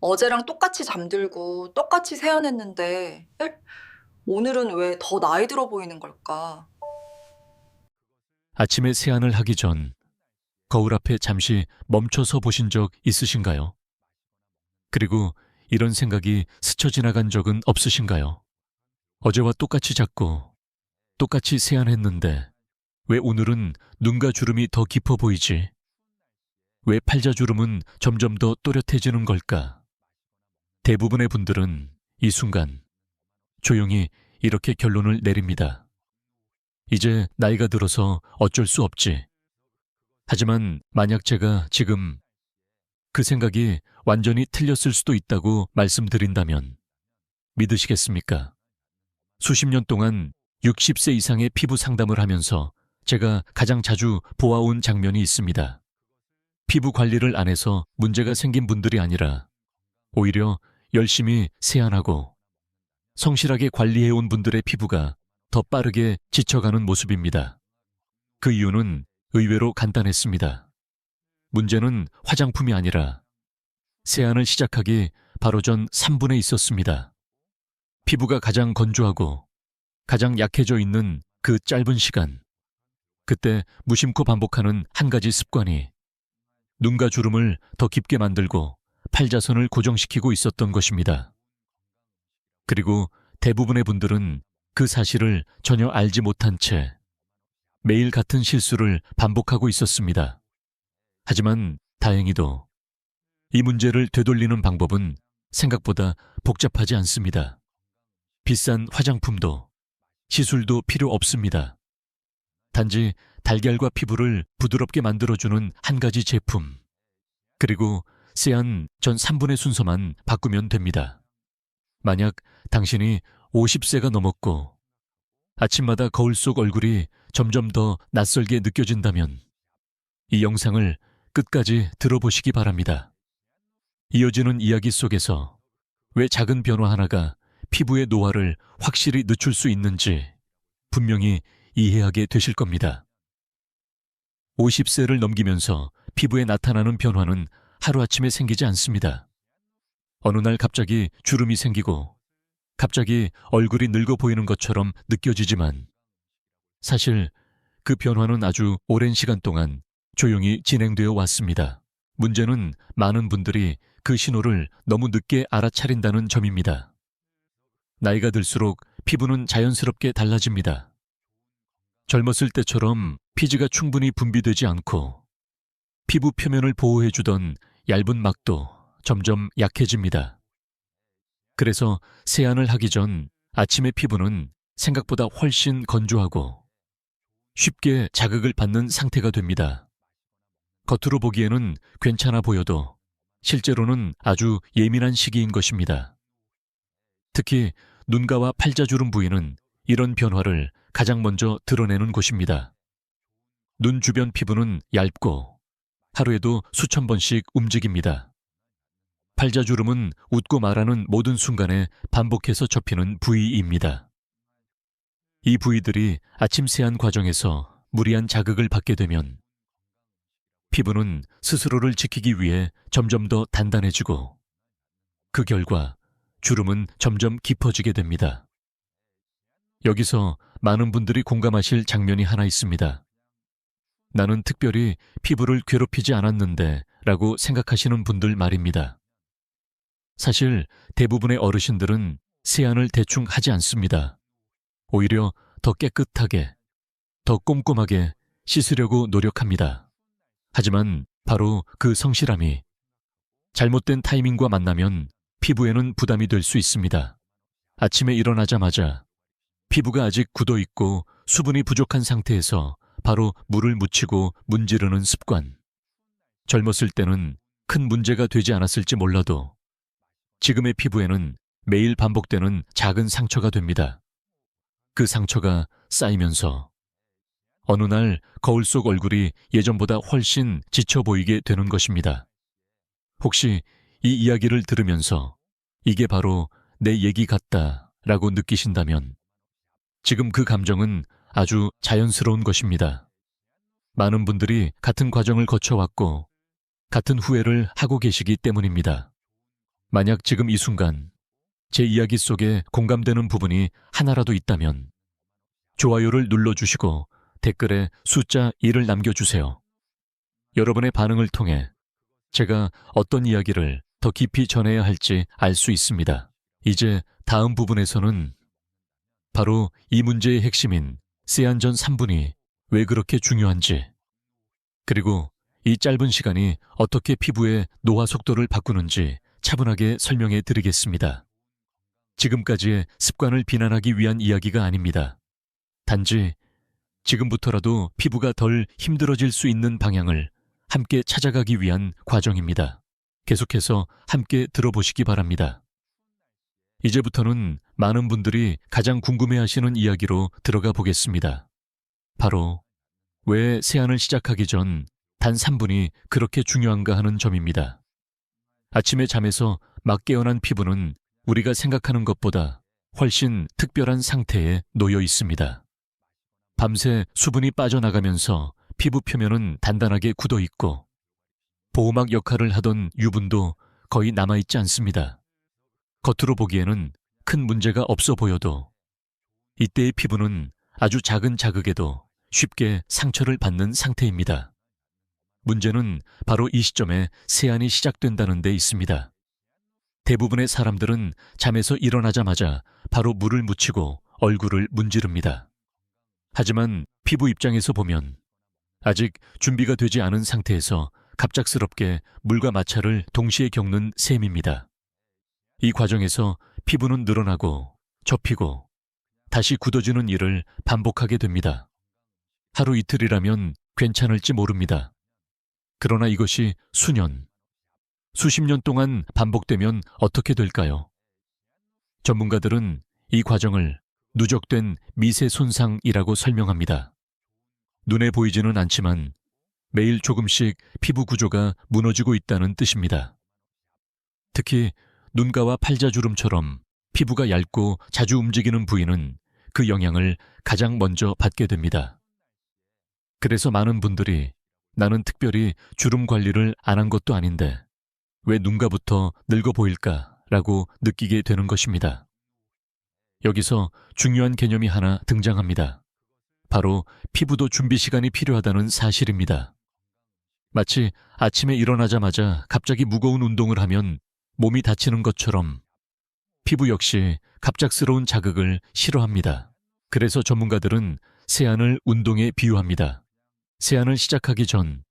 어제랑 똑같이 잠들고 똑같이 세안했는데 오늘은 왜 더 나이 들어 보이는 걸까? 아침에 세안을 하기 전 거울 앞에 잠시 멈춰서 보신 적 있으신가요? 그리고 이런 생각이 스쳐 지나간 적은 없으신가요? 어제와 똑같이 잤고 똑같이 세안했는데 왜 오늘은 눈가 주름이 더 깊어 보이지? 왜 팔자주름은 점점 더 또렷해지는 걸까? 대부분의 분들은 이 순간 조용히 이렇게 결론을 내립니다. 이제 나이가 들어서 어쩔 수 없지. 하지만 만약 제가 지금 그 생각이 완전히 틀렸을 수도 있다고 말씀드린다면 믿으시겠습니까? 수십 년 동안 60세 이상의 피부 상담을 하면서 제가 가장 자주 보아온 장면이 있습니다. 피부 관리를 안 해서 문제가 생긴 분들이 아니라 오히려 열심히 세안하고 성실하게 관리해온 분들의 피부가 더 빠르게 지쳐가는 모습입니다. 그 이유는 의외로 간단했습니다. 문제는 화장품이 아니라 세안을 시작하기 바로 전 3분에 있었습니다. 피부가 가장 건조하고 가장 약해져 있는 그 짧은 시간, 그때 무심코 반복하는 한 가지 습관이 눈가 주름을 더 깊게 만들고 팔자선을 고정시키고 있었던 것입니다. 그리고 대부분의 분들은 그 사실을 전혀 알지 못한 채 매일 같은 실수를 반복하고 있었습니다. 하지만 다행히도 이 문제를 되돌리는 방법은 생각보다 복잡하지 않습니다. 비싼 화장품도 시술도 필요 없습니다. 단지 달걀과 피부를 부드럽게 만들어주는 한 가지 제품, 그리고 세안 전 3분의 순서만 바꾸면 됩니다. 만약 당신이 50세가 넘었고 아침마다 거울 속 얼굴이 점점 더 낯설게 느껴진다면 이 영상을 끝까지 들어보시기 바랍니다. 이어지는 이야기 속에서 왜 작은 변화 하나가 피부의 노화를 확실히 늦출 수 있는지 분명히 이해하게 되실 겁니다. 50세를 넘기면서 피부에 나타나는 변화는 하루아침에 생기지 않습니다. 어느 날 갑자기 주름이 생기고 갑자기 얼굴이 늙어 보이는 것처럼 느껴지지만 사실 그 변화는 아주 오랜 시간 동안 조용히 진행되어 왔습니다. 문제는 많은 분들이 그 신호를 너무 늦게 알아차린다는 점입니다. 나이가 들수록 피부는 자연스럽게 달라집니다. 젊었을 때처럼 피지가 충분히 분비되지 않고 피부 표면을 보호해주던 얇은 막도 점점 약해집니다. 그래서 세안을 하기 전 아침의 피부는 생각보다 훨씬 건조하고 쉽게 자극을 받는 상태가 됩니다. 겉으로 보기에는 괜찮아 보여도 실제로는 아주 예민한 시기인 것입니다. 특히 눈가와 팔자주름 부위는 이런 변화를 가장 먼저 드러내는 곳입니다. 눈 주변 피부는 얇고 하루에도 수천 번씩 움직입니다. 팔자주름은 웃고 말하는 모든 순간에 반복해서 접히는 부위입니다. 이 부위들이 아침 세안 과정에서 무리한 자극을 받게 되면 피부는 스스로를 지키기 위해 점점 더 단단해지고 그 결과 주름은 점점 깊어지게 됩니다. 여기서 많은 분들이 공감하실 장면이 하나 있습니다. 나는 특별히 피부를 괴롭히지 않았는데 라고 생각하시는 분들 말입니다. 사실 대부분의 어르신들은 세안을 대충 하지 않습니다. 오히려 더 깨끗하게, 더 꼼꼼하게 씻으려고 노력합니다. 하지만 바로 그 성실함이 잘못된 타이밍과 만나면 피부에는 부담이 될 수 있습니다. 아침에 일어나자마자 피부가 아직 굳어 있고 수분이 부족한 상태에서 바로 물을 묻히고 문지르는 습관. 젊었을 때는 큰 문제가 되지 않았을지 몰라도 지금의 피부에는 매일 반복되는 작은 상처가 됩니다. 그 상처가 쌓이면서 어느 날 거울 속 얼굴이 예전보다 훨씬 지쳐 보이게 되는 것입니다. 혹시 이 이야기를 들으면서 이게 바로 내 얘기 같다라고 느끼신다면 지금 그 감정은 아주 자연스러운 것입니다. 많은 분들이 같은 과정을 거쳐왔고 같은 후회를 하고 계시기 때문입니다. 만약 지금 이 순간 제 이야기 속에 공감되는 부분이 하나라도 있다면 좋아요를 눌러주시고 댓글에 숫자 1을 남겨주세요. 여러분의 반응을 통해 제가 어떤 이야기를 더 깊이 전해야 할지 알 수 있습니다. 이제 다음 부분에서는 바로 이 문제의 핵심인 세안전 3분이 왜 그렇게 중요한지, 그리고 이 짧은 시간이 어떻게 피부의 노화 속도를 바꾸는지 차분하게 설명해 드리겠습니다. 지금까지의 습관을 비난하기 위한 이야기가 아닙니다. 단지 지금부터라도 피부가 덜 힘들어질 수 있는 방향을 함께 찾아가기 위한 과정입니다. 계속해서 함께 들어보시기 바랍니다. 이제부터는 많은 분들이 가장 궁금해하시는 이야기로 들어가 보겠습니다. 바로 왜 세안을 시작하기 전 단 3분이 그렇게 중요한가 하는 점입니다. 아침에 잠에서 막 깨어난 피부는 우리가 생각하는 것보다 훨씬 특별한 상태에 놓여 있습니다. 밤새 수분이 빠져나가면서 피부 표면은 단단하게 굳어 있고 보호막 역할을 하던 유분도 거의 남아있지 않습니다. 겉으로 보기에는 큰 문제가 없어 보여도 이때의 피부는 아주 작은 자극에도 쉽게 상처를 받는 상태입니다. 문제는 바로 이 시점에 세안이 시작된다는 데 있습니다. 대부분의 사람들은 잠에서 일어나자마자 바로 물을 묻히고 얼굴을 문지릅니다. 하지만 피부 입장에서 보면 아직 준비가 되지 않은 상태에서 갑작스럽게 물과 마찰을 동시에 겪는 셈입니다. 이 과정에서 피부는 늘어나고 접히고 다시 굳어지는 일을 반복하게 됩니다. 하루 이틀이라면 괜찮을지 모릅니다. 그러나 이것이 수년, 수십 년 동안 반복되면 어떻게 될까요? 전문가들은 이 과정을 누적된 미세 손상이라고 설명합니다. 눈에 보이지는 않지만 매일 조금씩 피부 구조가 무너지고 있다는 뜻입니다. 특히 눈가와 팔자주름처럼 피부가 얇고 자주 움직이는 부위는 그 영향을 가장 먼저 받게 됩니다. 그래서 많은 분들이 나는 특별히 주름 관리를 안 한 것도 아닌데 왜 눈가부터 늙어 보일까라고 느끼게 되는 것입니다. 여기서 중요한 개념이 하나 등장합니다. 바로 피부도 준비 시간이 필요하다는 사실입니다. 마치 아침에 일어나자마자 갑자기 무거운 운동을 하면 몸이 다치는 것처럼 피부 역시 갑작스러운 자극을 싫어합니다. 그래서 전문가들은 세안을 운동에 비유합니다. 세안을 시작하기 전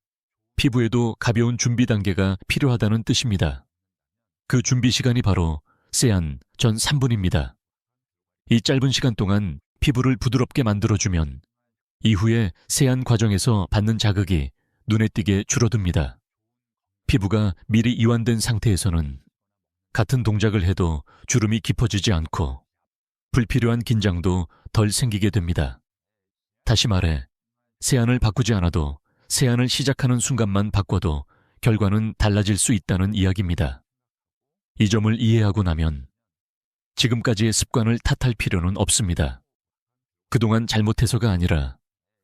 피부에도 가벼운 준비 단계가 필요하다는 뜻입니다. 그 준비 시간이 바로 세안 전 3분입니다. 이 짧은 시간 동안 피부를 부드럽게 만들어주면 이후에 세안 과정에서 받는 자극이 눈에 띄게 줄어듭니다. 피부가 미리 이완된 상태에서는 같은 동작을 해도 주름이 깊어지지 않고 불필요한 긴장도 덜 생기게 됩니다. 다시 말해, 세안을 바꾸지 않아도 세안을 시작하는 순간만 바꿔도 결과는 달라질 수 있다는 이야기입니다. 이 점을 이해하고 나면 지금까지의 습관을 탓할 필요는 없습니다. 그동안 잘못해서가 아니라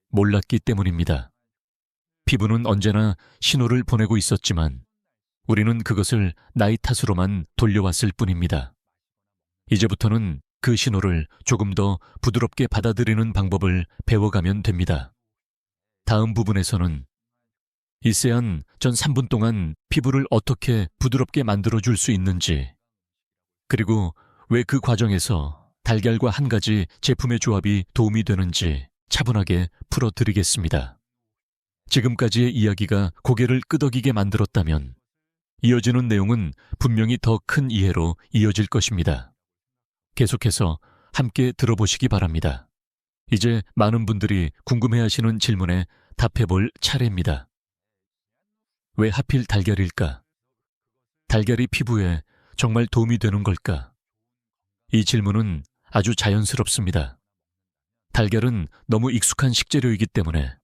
몰랐기 때문입니다. 피부는 언제나 신호를 보내고 있었지만 우리는 그것을 나이 탓으로만 돌려왔을 뿐입니다. 이제부터는 그 신호를 조금 더 부드럽게 받아들이는 방법을 배워가면 됩니다. 다음 부분에서는 이 세안 전 3분 동안 피부를 어떻게 부드럽게 만들어줄 수 있는지, 그리고 왜 그 과정에서 달걀과 한 가지 제품의 조합이 도움이 되는지 차분하게 풀어드리겠습니다. 지금까지의 이야기가 고개를 끄덕이게 만들었다면 이어지는 내용은 분명히 더 큰 이해로 이어질 것입니다. 계속해서 함께 들어보시기 바랍니다. 이제 많은 분들이 궁금해하시는 질문에 답해볼 차례입니다. 왜 하필 달걀일까? 달걀이 피부에 정말 도움이 되는 걸까? 이 질문은 아주 자연스럽습니다. 달걀은 너무 익숙한 식재료이기 때문에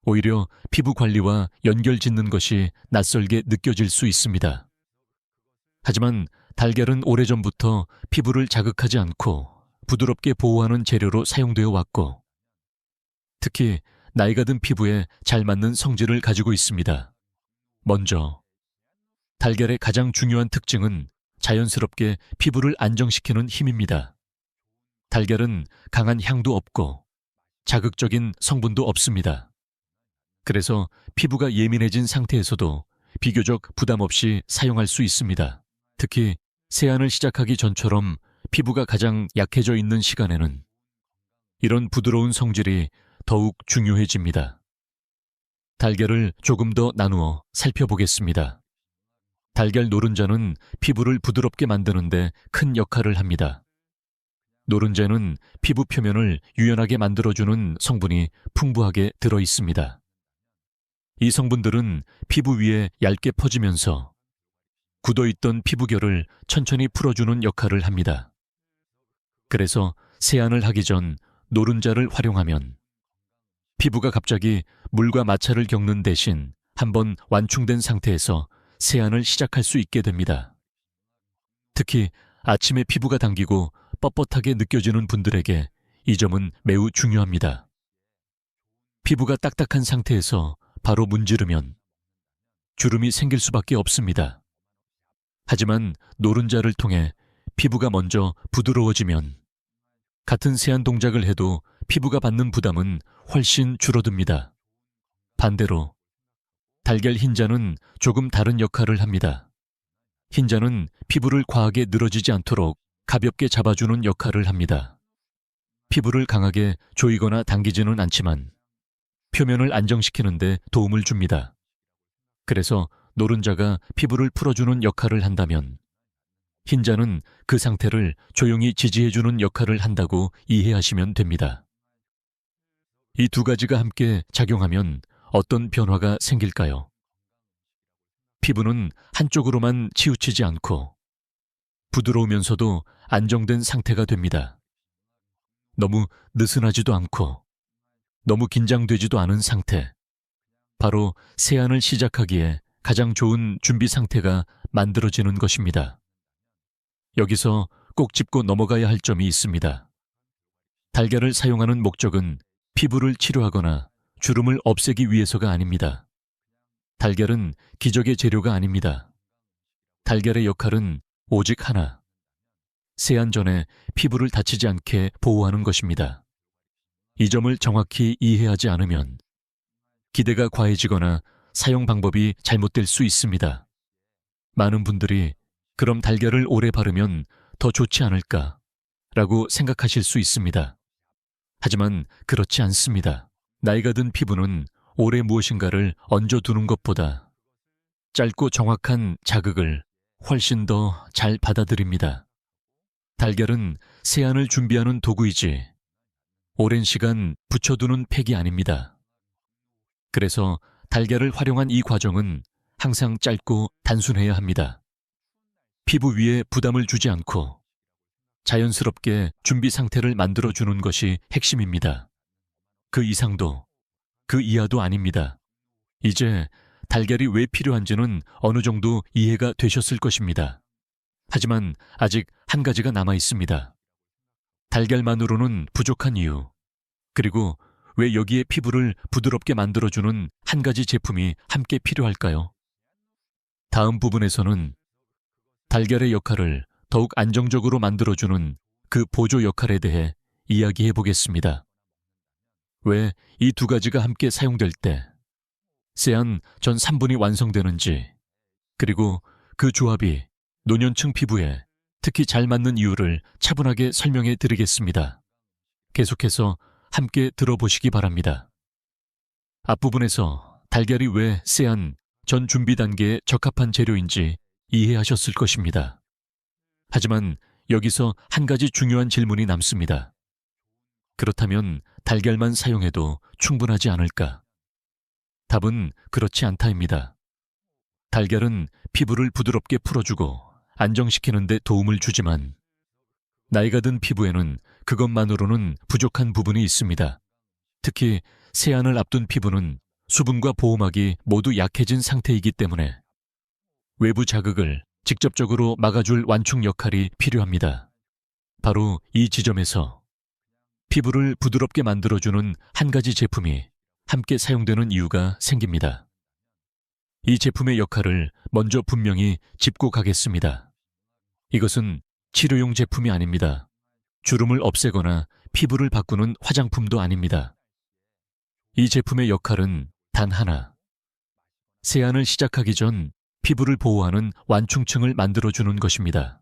오히려 피부 관리와 연결 짓는 것이 낯설게 느껴질 수 있습니다. 하지만 달걀은 오래전부터 피부를 자극하지 않고 부드럽게 보호하는 재료로 사용되어 왔고, 특히 나이가 든 피부에 잘 맞는 성질을 가지고 있습니다. 먼저, 달걀의 가장 중요한 특징은 자연스럽게 피부를 안정시키는 힘입니다. 달걀은 강한 향도 없고 자극적인 성분도 없습니다. 그래서 피부가 예민해진 상태에서도 비교적 부담 없이 사용할 수 있습니다. 특히 세안을 시작하기 전처럼 피부가 가장 약해져 있는 시간에는 이런 부드러운 성질이 더욱 중요해집니다. 달걀을 조금 더 나누어 살펴보겠습니다. 달걀 노른자는 피부를 부드럽게 만드는데 큰 역할을 합니다. 노른자는 피부 표면을 유연하게 만들어주는 성분이 풍부하게 들어 있습니다. 이 성분들은 피부 위에 얇게 퍼지면서 굳어있던 피부결을 천천히 풀어주는 역할을 합니다. 그래서 세안을 하기 전 노른자를 활용하면 피부가 갑자기 물과 마찰을 겪는 대신 한번 완충된 상태에서 세안을 시작할 수 있게 됩니다. 특히 아침에 피부가 당기고 뻣뻣하게 느껴지는 분들에게 이 점은 매우 중요합니다. 피부가 딱딱한 상태에서 바로 문지르면 주름이 생길 수밖에 없습니다. 하지만 노른자를 통해 피부가 먼저 부드러워지면 같은 세안 동작을 해도 피부가 받는 부담은 훨씬 줄어듭니다. 반대로 달걀 흰자는 조금 다른 역할을 합니다. 흰자는 피부를 과하게 늘어지지 않도록 가볍게 잡아주는 역할을 합니다. 피부를 강하게 조이거나 당기지는 않지만 표면을 안정시키는 데 도움을 줍니다. 그래서 노른자가 피부를 풀어주는 역할을 한다면 흰자는 그 상태를 조용히 지지해주는 역할을 한다고 이해하시면 됩니다. 이 두 가지가 함께 작용하면 어떤 변화가 생길까요? 피부는 한쪽으로만 치우치지 않고 부드러우면서도 안정된 상태가 됩니다. 너무 느슨하지도 않고 너무 긴장되지도 않은 상태. 바로 세안을 시작하기에 가장 좋은 준비 상태가 만들어지는 것입니다. 여기서 꼭 짚고 넘어가야 할 점이 있습니다. 달걀을 사용하는 목적은 피부를 치료하거나 주름을 없애기 위해서가 아닙니다. 달걀은 기적의 재료가 아닙니다. 달걀의 역할은 오직 하나. 세안 전에 피부를 다치지 않게 보호하는 것입니다. 이 점을 정확히 이해하지 않으면 기대가 과해지거나 사용 방법이 잘못될 수 있습니다. 많은 분들이 그럼 달걀을 오래 바르면 더 좋지 않을까? 라고 생각하실 수 있습니다. 하지만 그렇지 않습니다. 나이가 든 피부는 오래 무엇인가를 얹어두는 것보다 짧고 정확한 자극을 훨씬 더 잘 받아들입니다. 달걀은 세안을 준비하는 도구이지 오랜 시간 붙여두는 팩이 아닙니다. 그래서 달걀을 활용한 이 과정은 항상 짧고 단순해야 합니다. 피부 위에 부담을 주지 않고 자연스럽게 준비 상태를 만들어주는 것이 핵심입니다. 그 이상도, 그 이하도 아닙니다. 이제 달걀이 왜 필요한지는 어느 정도 이해가 되셨을 것입니다. 하지만 아직 한 가지가 남아 있습니다. 달걀만으로는 부족한 이유, 그리고 왜 여기에 피부를 부드럽게 만들어주는 한 가지 제품이 함께 필요할까요? 다음 부분에서는 달걀의 역할을 더욱 안정적으로 만들어주는 그 보조 역할에 대해 이야기해 보겠습니다. 왜 이 두 가지가 함께 사용될 때 세안 전 3분이 완성되는지, 그리고 그 조합이 노년층 피부에 특히 잘 맞는 이유를 차분하게 설명해 드리겠습니다. 계속해서 함께 들어보시기 바랍니다. 앞부분에서 달걀이 왜 세안 전 준비 단계에 적합한 재료인지 이해하셨을 것입니다. 하지만 여기서 한 가지 중요한 질문이 남습니다. 그렇다면 달걀만 사용해도 충분하지 않을까? 답은 그렇지 않다입니다. 달걀은 피부를 부드럽게 풀어주고 안정시키는 데 도움을 주지만 나이가 든 피부에는 그것만으로는 부족한 부분이 있습니다. 특히 세안을 앞둔 피부는 수분과 보호막이 모두 약해진 상태이기 때문에 외부 자극을 직접적으로 막아줄 완충 역할이 필요합니다. 바로 이 지점에서 피부를 부드럽게 만들어주는 한 가지 제품이 함께 사용되는 이유가 생깁니다. 이 제품의 역할을 먼저 분명히 짚고 가겠습니다. 이것은 치료용 제품이 아닙니다. 주름을 없애거나 피부를 바꾸는 화장품도 아닙니다. 이 제품의 역할은 단 하나. 세안을 시작하기 전 피부를 보호하는 완충층을 만들어주는 것입니다.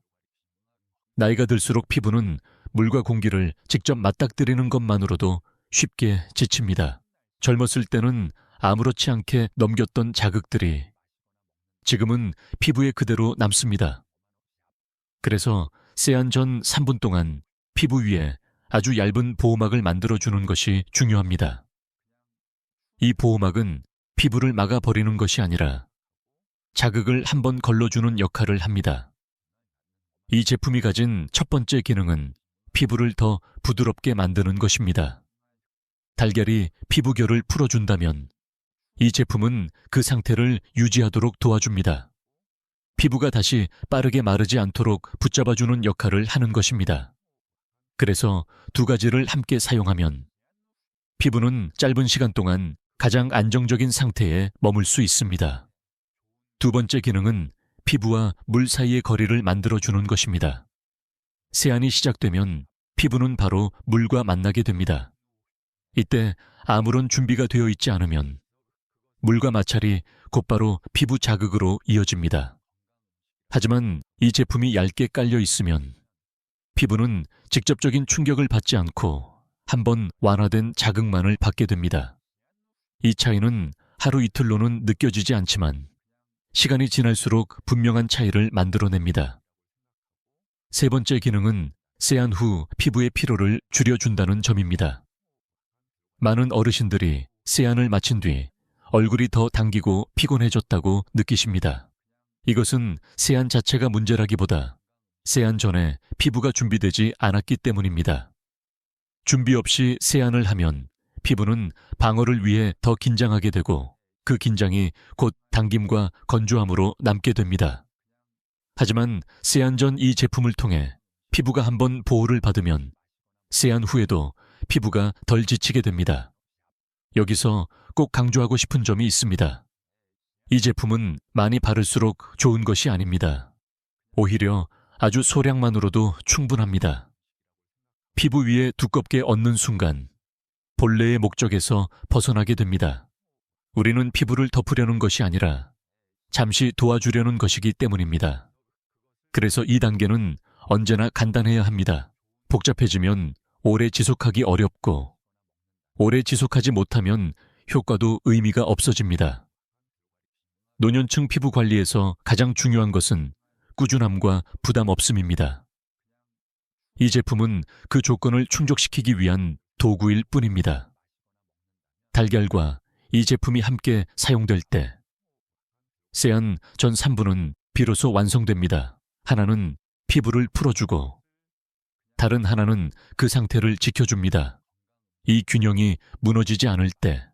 나이가 들수록 피부는 물과 공기를 직접 맞닥뜨리는 것만으로도 쉽게 지칩니다. 젊었을 때는 아무렇지 않게 넘겼던 자극들이 지금은 피부에 그대로 남습니다. 그래서 세안 전 3분 동안 피부 위에 아주 얇은 보호막을 만들어주는 것이 중요합니다. 이 보호막은 피부를 막아버리는 것이 아니라 자극을 한번 걸러주는 역할을 합니다. 이 제품이 가진 첫 번째 기능은 피부를 더 부드럽게 만드는 것입니다. 달걀이 피부결을 풀어준다면 이 제품은 그 상태를 유지하도록 도와줍니다. 피부가 다시 빠르게 마르지 않도록 붙잡아주는 역할을 하는 것입니다. 그래서 두 가지를 함께 사용하면 피부는 짧은 시간 동안 가장 안정적인 상태에 머물 수 있습니다. 두 번째 기능은 피부와 물 사이의 거리를 만들어주는 것입니다. 세안이 시작되면 피부는 바로 물과 만나게 됩니다. 이때 아무런 준비가 되어 있지 않으면 물과 마찰이 곧바로 피부 자극으로 이어집니다. 하지만 이 제품이 얇게 깔려 있으면 피부는 직접적인 충격을 받지 않고 한번 완화된 자극만을 받게 됩니다. 이 차이는 하루 이틀로는 느껴지지 않지만 시간이 지날수록 분명한 차이를 만들어냅니다. 세 번째 기능은 세안 후 피부의 피로를 줄여준다는 점입니다. 많은 어르신들이 세안을 마친 뒤 얼굴이 더 당기고 피곤해졌다고 느끼십니다. 이것은 세안 자체가 문제라기보다 세안 전에 피부가 준비되지 않았기 때문입니다. 준비 없이 세안을 하면 피부는 방어를 위해 더 긴장하게 되고 그 긴장이 곧 당김과 건조함으로 남게 됩니다. 하지만 세안 전 이 제품을 통해 피부가 한번 보호를 받으면 세안 후에도 피부가 덜 지치게 됩니다. 여기서 꼭 강조하고 싶은 점이 있습니다. 이 제품은 많이 바를수록 좋은 것이 아닙니다. 오히려 아주 소량만으로도 충분합니다. 피부 위에 두껍게 얹는 순간 본래의 목적에서 벗어나게 됩니다. 우리는 피부를 덮으려는 것이 아니라 잠시 도와주려는 것이기 때문입니다. 그래서 이 단계는 언제나 간단해야 합니다. 복잡해지면 오래 지속하기 어렵고 오래 지속하지 못하면 효과도 의미가 없어집니다. 노년층 피부 관리에서 가장 중요한 것은 꾸준함과 부담 없음입니다. 이 제품은 그 조건을 충족시키기 위한 도구일 뿐입니다. 달걀과 이 제품이 함께 사용될 때 세안 전 3분은 비로소 완성됩니다. 하나는 피부를 풀어주고 다른 하나는 그 상태를 지켜줍니다. 이 균형이 무너지지 않을 때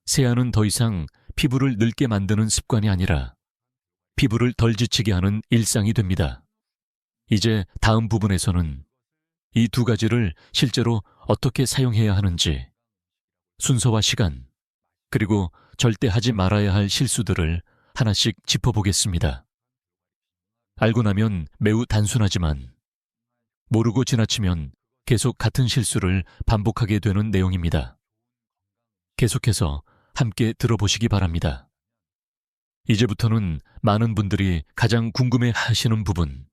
세안은 더 이상 피부를 늙게 만드는 습관이 아니라 피부를 덜 지치게 하는 일상이 됩니다. 이제 다음 부분에서는 이 두 가지를 실제로 어떻게 사용해야 하는지, 순서와 시간, 그리고 절대 하지 말아야 할 실수들을 하나씩 짚어보겠습니다. 알고 나면 매우 단순하지만 모르고 지나치면 계속 같은 실수를 반복하게 되는 내용입니다. 계속해서 함께 들어보시기 바랍니다. 이제부터는 많은 분들이 가장 궁금해 하시는 부분,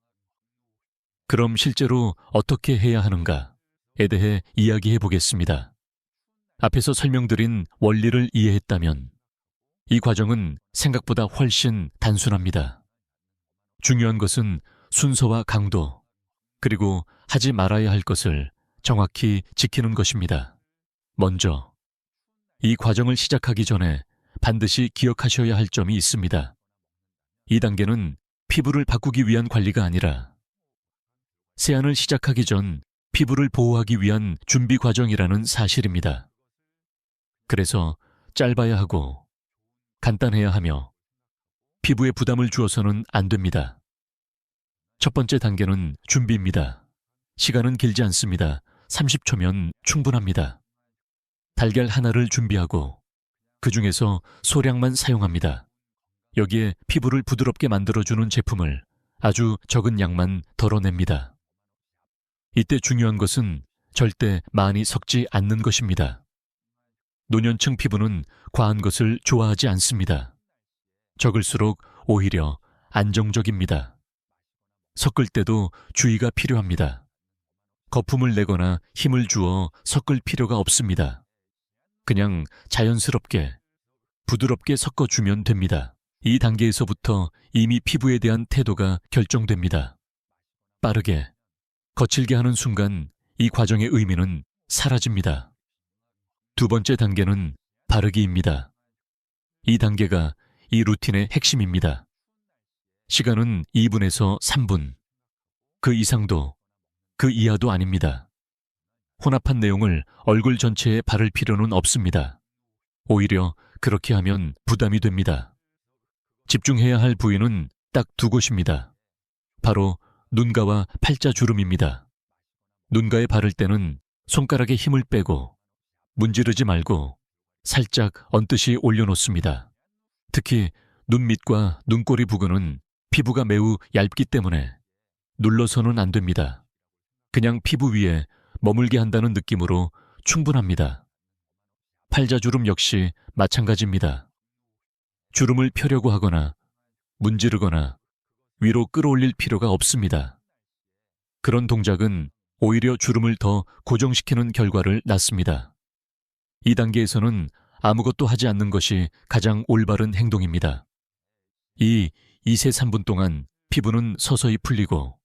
그럼 실제로 어떻게 해야 하는가에 대해 이야기해 보겠습니다. 앞에서 설명드린 원리를 이해했다면 이 과정은 생각보다 훨씬 단순합니다. 중요한 것은 순서와 강도, 그리고 하지 말아야 할 것을 정확히 지키는 것입니다. 먼저, 이 과정을 시작하기 전에 반드시 기억하셔야 할 점이 있습니다. 이 단계는 피부를 바꾸기 위한 관리가 아니라 세안을 시작하기 전 피부를 보호하기 위한 준비 과정이라는 사실입니다. 그래서 짧아야 하고 간단해야 하며 피부에 부담을 주어서는 안 됩니다. 첫 번째 단계는 준비입니다. 시간은 길지 않습니다. 30초면 충분합니다. 달걀 하나를 준비하고 그 중에서 소량만 사용합니다. 여기에 피부를 부드럽게 만들어주는 제품을 아주 적은 양만 덜어냅니다. 이때 중요한 것은 절대 많이 섞지 않는 것입니다. 노년층 피부는 과한 것을 좋아하지 않습니다. 적을수록 오히려 안정적입니다. 섞을 때도 주의가 필요합니다. 거품을 내거나 힘을 주어 섞을 필요가 없습니다. 그냥 자연스럽게, 부드럽게 섞어주면 됩니다. 이 단계에서부터 이미 피부에 대한 태도가 결정됩니다. 빠르게, 거칠게 하는 순간 이 과정의 의미는 사라집니다. 두 번째 단계는 바르기입니다. 이 단계가 이 루틴의 핵심입니다. 시간은 2분에서 3분. 그 이상도, 그 이하도 아닙니다. 혼합한 내용을 얼굴 전체에 바를 필요는 없습니다. 오히려 그렇게 하면 부담이 됩니다. 집중해야 할 부위는 딱 두 곳입니다. 바로 눈가와 팔자주름입니다. 눈가에 바를 때는 손가락에 힘을 빼고 문지르지 말고 살짝 얹듯이 올려놓습니다. 특히 눈 밑과 눈꼬리 부근은 피부가 매우 얇기 때문에 눌러서는 안 됩니다. 그냥 피부 위에 머물게 한다는 느낌으로 충분합니다. 팔자주름 역시 마찬가지입니다. 주름을 펴려고 하거나 문지르거나 위로 끌어올릴 필요가 없습니다. 그런 동작은 오히려 주름을 더 고정시키는 결과를 낳습니다. 이 단계에서는 아무것도 하지 않는 것이 가장 올바른 행동입니다. 이 2세 3분 동안 피부는 서서히 풀리고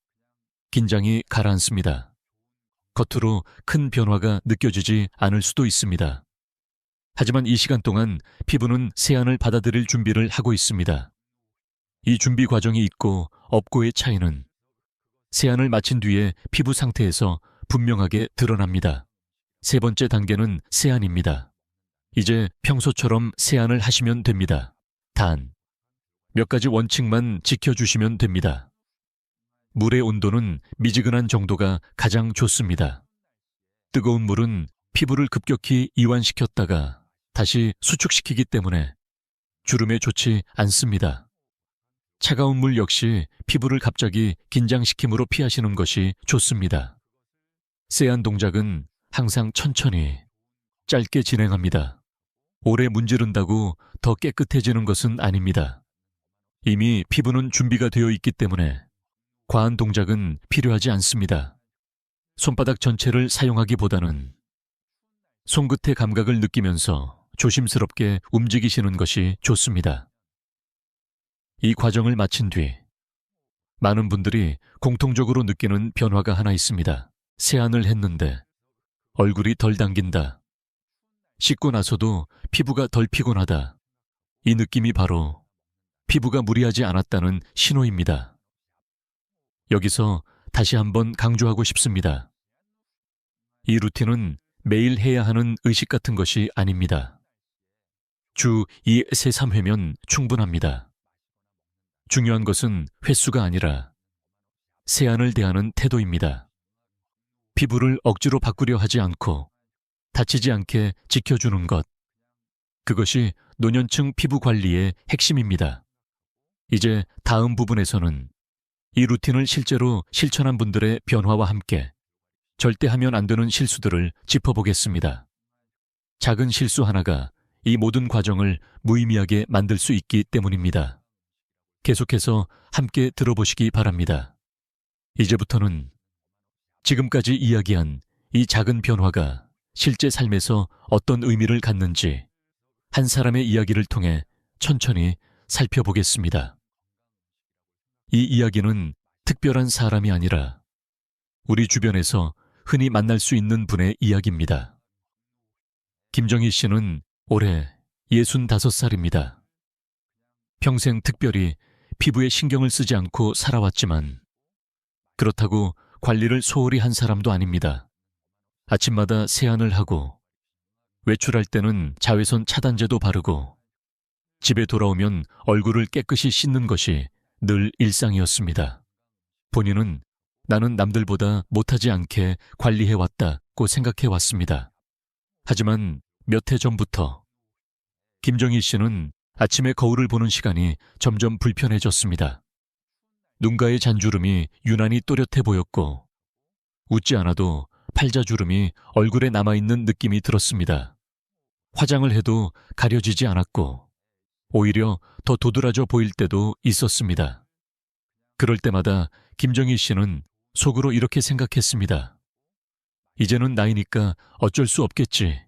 긴장이 가라앉습니다. 겉으로 큰 변화가 느껴지지 않을 수도 있습니다. 하지만 이 시간 동안 피부는 세안을 받아들일 준비를 하고 있습니다. 이 준비 과정이 있고 없고의 차이는 세안을 마친 뒤에 피부 상태에서 분명하게 드러납니다. 세 번째 단계는 세안입니다. 이제 평소처럼 세안을 하시면 됩니다. 단, 몇 가지 원칙만 지켜주시면 됩니다. 물의 온도는 미지근한 정도가 가장 좋습니다. 뜨거운 물은 피부를 급격히 이완시켰다가 다시 수축시키기 때문에 주름에 좋지 않습니다. 차가운 물 역시 피부를 갑자기 긴장시킴으로 피하시는 것이 좋습니다. 세안 동작은 항상 천천히, 짧게 진행합니다. 오래 문지른다고 더 깨끗해지는 것은 아닙니다. 이미 피부는 준비가 되어 있기 때문에 과한 동작은 필요하지 않습니다. 손바닥 전체를 사용하기보다는 손끝의 감각을 느끼면서 조심스럽게 움직이시는 것이 좋습니다. 이 과정을 마친 뒤 많은 분들이 공통적으로 느끼는 변화가 하나 있습니다. 세안을 했는데 얼굴이 덜 당긴다. 씻고 나서도 피부가 덜 피곤하다. 이 느낌이 바로 피부가 무리하지 않았다는 신호입니다. 여기서 다시 한번 강조하고 싶습니다. 이 루틴은 매일 해야 하는 의식 같은 것이 아닙니다. 주 2, 3회면 충분합니다. 중요한 것은 횟수가 아니라 세안을 대하는 태도입니다. 피부를 억지로 바꾸려 하지 않고 다치지 않게 지켜주는 것. 그것이 노년층 피부 관리의 핵심입니다. 이제 다음 부분에서는 이 루틴을 실제로 실천한 분들의 변화와 함께 절대 하면 안 되는 실수들을 짚어보겠습니다. 작은 실수 하나가 이 모든 과정을 무의미하게 만들 수 있기 때문입니다. 계속해서 함께 들어보시기 바랍니다. 이제부터는 지금까지 이야기한 이 작은 변화가 실제 삶에서 어떤 의미를 갖는지 한 사람의 이야기를 통해 천천히 살펴보겠습니다. 이 이야기는 특별한 사람이 아니라 우리 주변에서 흔히 만날 수 있는 분의 이야기입니다. 김정희 씨는 올해 65살입니다. 평생 특별히 피부에 신경을 쓰지 않고 살아왔지만 그렇다고 관리를 소홀히 한 사람도 아닙니다. 아침마다 세안을 하고 외출할 때는 자외선 차단제도 바르고 집에 돌아오면 얼굴을 깨끗이 씻는 것이 늘 일상이었습니다. 본인은 나는 남들보다 못하지 않게 관리해왔다고 생각해왔습니다. 하지만 몇 해 전부터 김정희 씨는 아침에 거울을 보는 시간이 점점 불편해졌습니다. 눈가의 잔주름이 유난히 또렷해 보였고 웃지 않아도 팔자주름이 얼굴에 남아있는 느낌이 들었습니다. 화장을 해도 가려지지 않았고 오히려 더 도드라져 보일 때도 있었습니다. 그럴 때마다 김정희 씨는 속으로 이렇게 생각했습니다. 이제는 나이니까 어쩔 수 없겠지.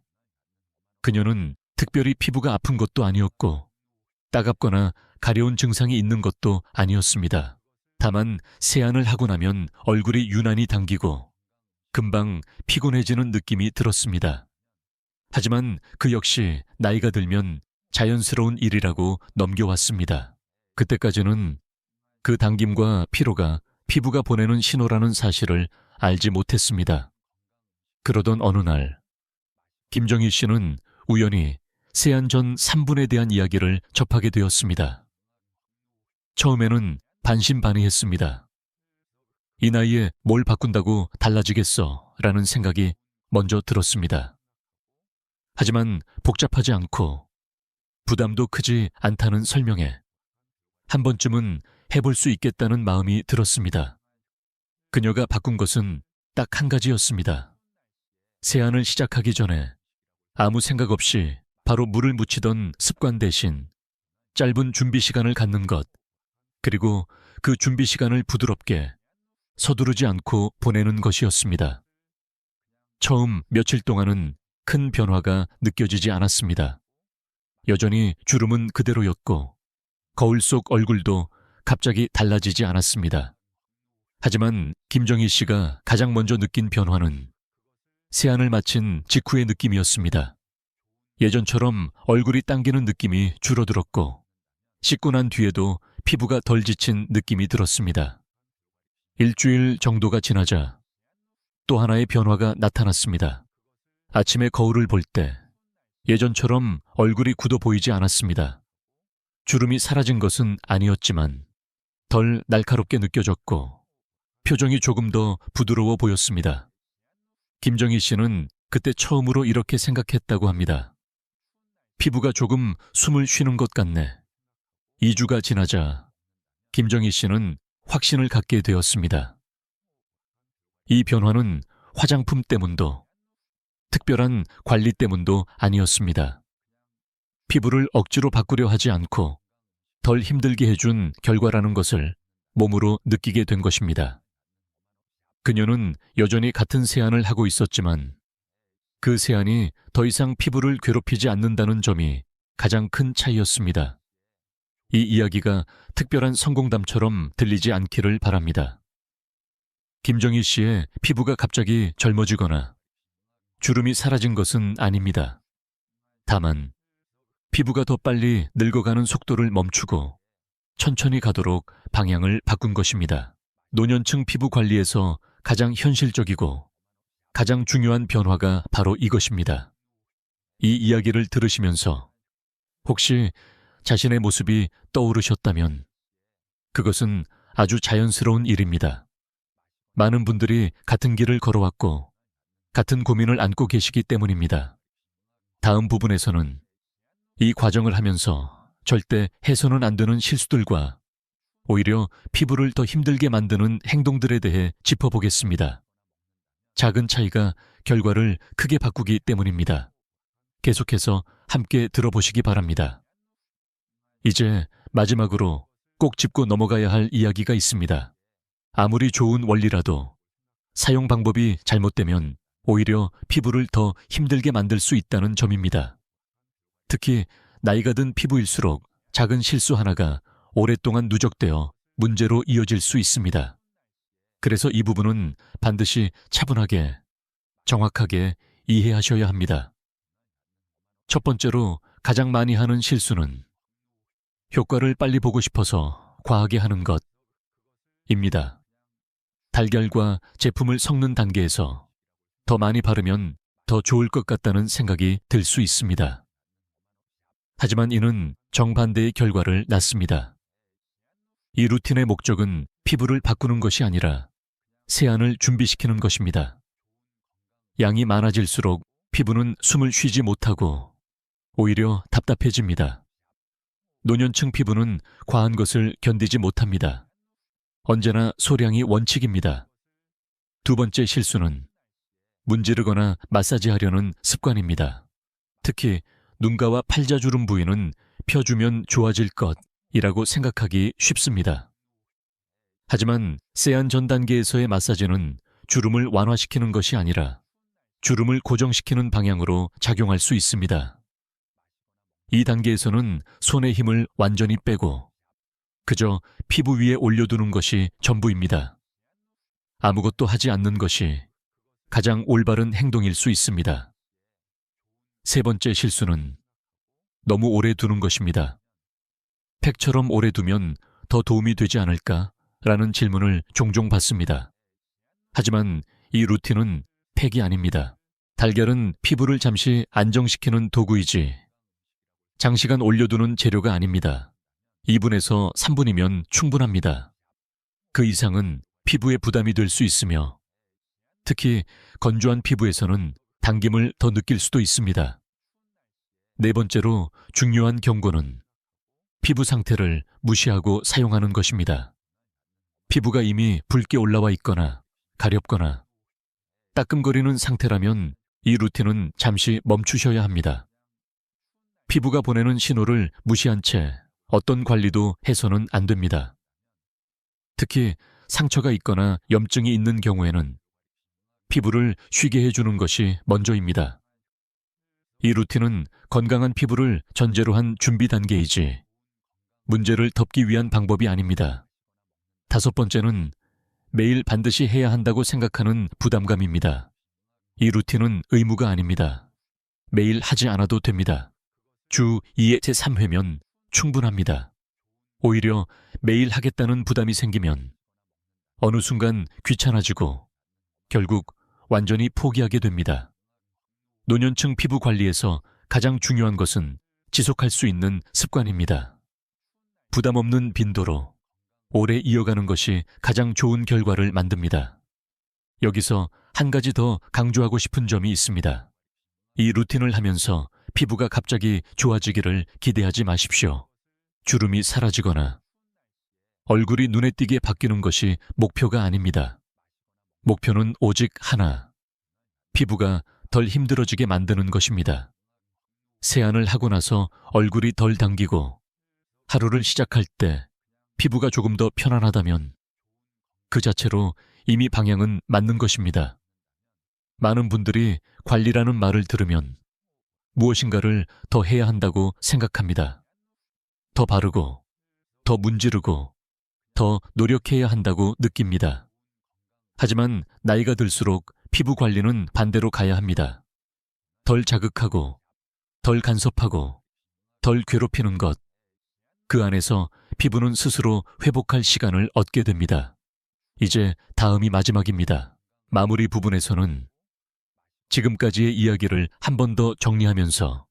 그녀는 특별히 피부가 아픈 것도 아니었고 따갑거나 가려운 증상이 있는 것도 아니었습니다. 다만 세안을 하고 나면 얼굴이 유난히 당기고 금방 피곤해지는 느낌이 들었습니다. 하지만 그 역시 나이가 들면 자연스러운 일이라고 넘겨왔습니다. 그때까지는 그 당김과 피로가 피부가 보내는 신호라는 사실을 알지 못했습니다. 그러던 어느 날 김정희 씨는 우연히 세안 전 3분에 대한 이야기를 접하게 되었습니다. 처음에는 반신반의했습니다. 이 나이에 뭘 바꾼다고 달라지겠어 라는 생각이 먼저 들었습니다. 하지만 복잡하지 않고 부담도 크지 않다는 설명에 한 번쯤은 해볼 수 있겠다는 마음이 들었습니다. 그녀가 바꾼 것은 딱 한 가지였습니다. 세안을 시작하기 전에 아무 생각 없이 바로 물을 묻히던 습관 대신 짧은 준비 시간을 갖는 것, 그리고 그 준비 시간을 부드럽게 서두르지 않고 보내는 것이었습니다. 처음 며칠 동안은 큰 변화가 느껴지지 않았습니다. 여전히 주름은 그대로였고 거울 속 얼굴도 갑자기 달라지지 않았습니다. 하지만 김정희 씨가 가장 먼저 느낀 변화는 세안을 마친 직후의 느낌이었습니다. 예전처럼 얼굴이 당기는 느낌이 줄어들었고 씻고 난 뒤에도 피부가 덜 지친 느낌이 들었습니다. 일주일 정도가 지나자 또 하나의 변화가 나타났습니다. 아침에 거울을 볼 때 예전처럼 얼굴이 굳어 보이지 않았습니다. 주름이 사라진 것은 아니었지만 덜 날카롭게 느껴졌고 표정이 조금 더 부드러워 보였습니다. 김정희 씨는 그때 처음으로 이렇게 생각했다고 합니다. 피부가 조금 숨을 쉬는 것 같네. 2주가 지나자 김정희 씨는 확신을 갖게 되었습니다. 이 변화는 화장품 때문도 특별한 관리 때문도 아니었습니다. 피부를 억지로 바꾸려 하지 않고 덜 힘들게 해준 결과라는 것을 몸으로 느끼게 된 것입니다. 그녀는 여전히 같은 세안을 하고 있었지만 그 세안이 더 이상 피부를 괴롭히지 않는다는 점이 가장 큰 차이였습니다. 이 이야기가 특별한 성공담처럼 들리지 않기를 바랍니다. 김정희 씨의 피부가 갑자기 젊어지거나 주름이 사라진 것은 아닙니다. 다만 피부가 더 빨리 늙어가는 속도를 멈추고 천천히 가도록 방향을 바꾼 것입니다. 노년층 피부 관리에서 가장 현실적이고 가장 중요한 변화가 바로 이것입니다. 이 이야기를 들으시면서 혹시 자신의 모습이 떠오르셨다면 그것은 아주 자연스러운 일입니다. 많은 분들이 같은 길을 걸어왔고 같은 고민을 안고 계시기 때문입니다. 다음 부분에서는 이 과정을 하면서 절대 해서는 안 되는 실수들과 오히려 피부를 더 힘들게 만드는 행동들에 대해 짚어보겠습니다. 작은 차이가 결과를 크게 바꾸기 때문입니다. 계속해서 함께 들어보시기 바랍니다. 이제 마지막으로 꼭 짚고 넘어가야 할 이야기가 있습니다. 아무리 좋은 원리라도 사용 방법이 잘못되면 오히려 피부를 더 힘들게 만들 수 있다는 점입니다. 특히 나이가 든 피부일수록 작은 실수 하나가 오랫동안 누적되어 문제로 이어질 수 있습니다. 그래서 이 부분은 반드시 차분하게, 정확하게 이해하셔야 합니다. 첫 번째로 가장 많이 하는 실수는 효과를 빨리 보고 싶어서 과하게 하는 것입니다. 달걀과 제품을 섞는 단계에서 더 많이 바르면 더 좋을 것 같다는 생각이 들 수 있습니다. 하지만 이는 정반대의 결과를 낳습니다. 이 루틴의 목적은 피부를 바꾸는 것이 아니라 세안을 준비시키는 것입니다. 양이 많아질수록 피부는 숨을 쉬지 못하고 오히려 답답해집니다. 노년층 피부는 과한 것을 견디지 못합니다. 언제나 소량이 원칙입니다. 두 번째 실수는 문지르거나 마사지하려는 습관입니다. 특히 눈가와 팔자주름 부위는 펴주면 좋아질 것이라고 생각하기 쉽습니다. 하지만 세안 전 단계에서의 마사지는 주름을 완화시키는 것이 아니라 주름을 고정시키는 방향으로 작용할 수 있습니다. 이 단계에서는 손의 힘을 완전히 빼고 그저 피부 위에 올려두는 것이 전부입니다. 아무것도 하지 않는 것이 가장 올바른 행동일 수 있습니다. 세 번째 실수는 너무 오래 두는 것입니다. 팩처럼 오래 두면 더 도움이 되지 않을까? 라는 질문을 종종 받습니다. 하지만 이 루틴은 팩이 아닙니다. 달걀은 피부를 잠시 안정시키는 도구이지 장시간 올려두는 재료가 아닙니다. 2분에서 3분이면 충분합니다. 그 이상은 피부에 부담이 될 수 있으며 특히 건조한 피부에서는 당김을 더 느낄 수도 있습니다. 네 번째로 중요한 경고는 피부 상태를 무시하고 사용하는 것입니다. 피부가 이미 붉게 올라와 있거나 가렵거나 따끔거리는 상태라면 이 루틴은 잠시 멈추셔야 합니다. 피부가 보내는 신호를 무시한 채 어떤 관리도 해서는 안 됩니다. 특히 상처가 있거나 염증이 있는 경우에는 피부를 쉬게 해주는 것이 먼저입니다. 이 루틴은 건강한 피부를 전제로 한 준비 단계이지 문제를 덮기 위한 방법이 아닙니다. 다섯 번째는 매일 반드시 해야 한다고 생각하는 부담감입니다. 이 루틴은 의무가 아닙니다. 매일 하지 않아도 됩니다. 주 2회 제3회면 충분합니다. 오히려 매일 하겠다는 부담이 생기면 어느 순간 귀찮아지고 결국 완전히 포기하게 됩니다. 노년층 피부 관리에서 가장 중요한 것은 지속할 수 있는 습관입니다. 부담 없는 빈도로 오래 이어가는 것이 가장 좋은 결과를 만듭니다. 여기서 한 가지 더 강조하고 싶은 점이 있습니다. 이 루틴을 하면서 피부가 갑자기 좋아지기를 기대하지 마십시오. 주름이 사라지거나 얼굴이 눈에 띄게 바뀌는 것이 목표가 아닙니다. 목표는 오직 하나, 피부가 덜 힘들어지게 만드는 것입니다. 세안을 하고 나서 얼굴이 덜 당기고 하루를 시작할 때 피부가 조금 더 편안하다면 그 자체로 이미 방향은 맞는 것입니다. 많은 분들이 관리라는 말을 들으면 무엇인가를 더 해야 한다고 생각합니다. 더 바르고, 더 문지르고, 더 노력해야 한다고 느낍니다. 하지만 나이가 들수록 피부 관리는 반대로 가야 합니다. 덜 자극하고, 덜 간섭하고, 덜 괴롭히는 것. 그 안에서 피부는 스스로 회복할 시간을 얻게 됩니다. 이제 다음이 마지막입니다. 마무리 부분에서는 지금까지의 이야기를 한 번 더 정리하면서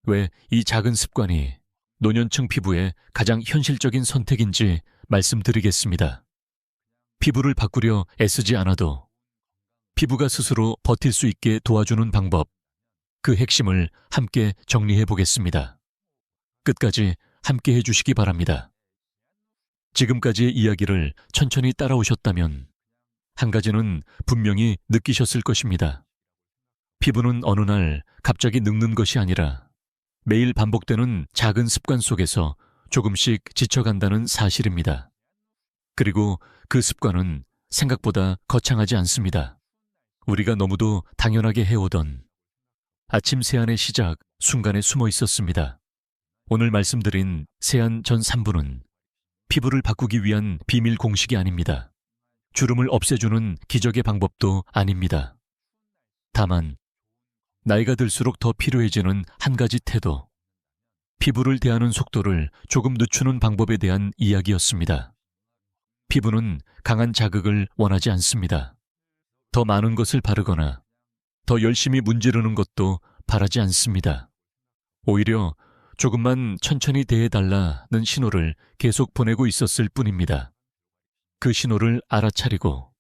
왜 이 작은 습관이 노년층 피부의 가장 현실적인 선택인지 말씀드리겠습니다. 피부를 바꾸려 애쓰지 않아도 피부가 스스로 버틸 수 있게 도와주는 방법, 그 핵심을 함께 정리해 보겠습니다. 끝까지 함께 해주시기 바랍니다. 지금까지의 이야기를 천천히 따라오셨다면 한 가지는 분명히 느끼셨을 것입니다. 피부는 어느 날 갑자기 늙는 것이 아니라 매일 반복되는 작은 습관 속에서 조금씩 지쳐간다는 사실입니다. 그리고 그 습관은 생각보다 거창하지 않습니다. 우리가 너무도 당연하게 해오던 아침 세안의 시작 순간에 숨어 있었습니다. 오늘 말씀드린 세안 전 3분은 피부를 바꾸기 위한 비밀 공식이 아닙니다. 주름을 없애주는 기적의 방법도 아닙니다. 다만 나이가 들수록 더 필요해지는 한 가지 태도, 피부를 대하는 속도를 조금 늦추는 방법에 대한 이야기였습니다. 피부는 강한 자극을 원하지 않습니다. 더 많은 것을 바르거나 더 열심히 문지르는 것도 바라지 않습니다. 오히려 조금만 천천히 대해달라는 신호를 계속 보내고 있었을 뿐입니다. 그 신호를 알아차리고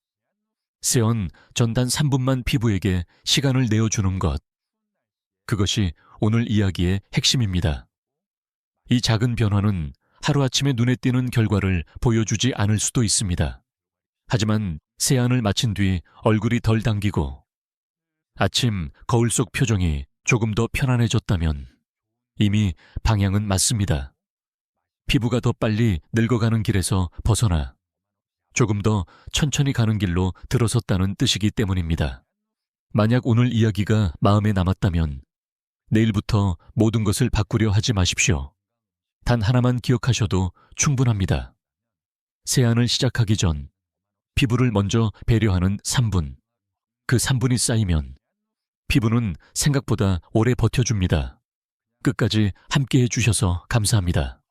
세안 전단 3분만 피부에게 시간을 내어주는 것, 그것이 오늘 이야기의 핵심입니다. 이 작은 변화는 하루아침에 눈에 띄는 결과를 보여주지 않을 수도 있습니다. 하지만 세안을 마친 뒤 얼굴이 덜 당기고 아침 거울 속 표정이 조금 더 편안해졌다면 이미 방향은 맞습니다. 피부가 더 빨리 늙어가는 길에서 벗어나 조금 더 천천히 가는 길로 들어섰다는 뜻이기 때문입니다. 만약 오늘 이야기가 마음에 남았다면 내일부터 모든 것을 바꾸려 하지 마십시오. 단 하나만 기억하셔도 충분합니다. 세안을 시작하기 전 피부를 먼저 배려하는 3분. 그 3분이 쌓이면 피부는 생각보다 오래 버텨줍니다. 끝까지 함께 해주셔서 감사합니다.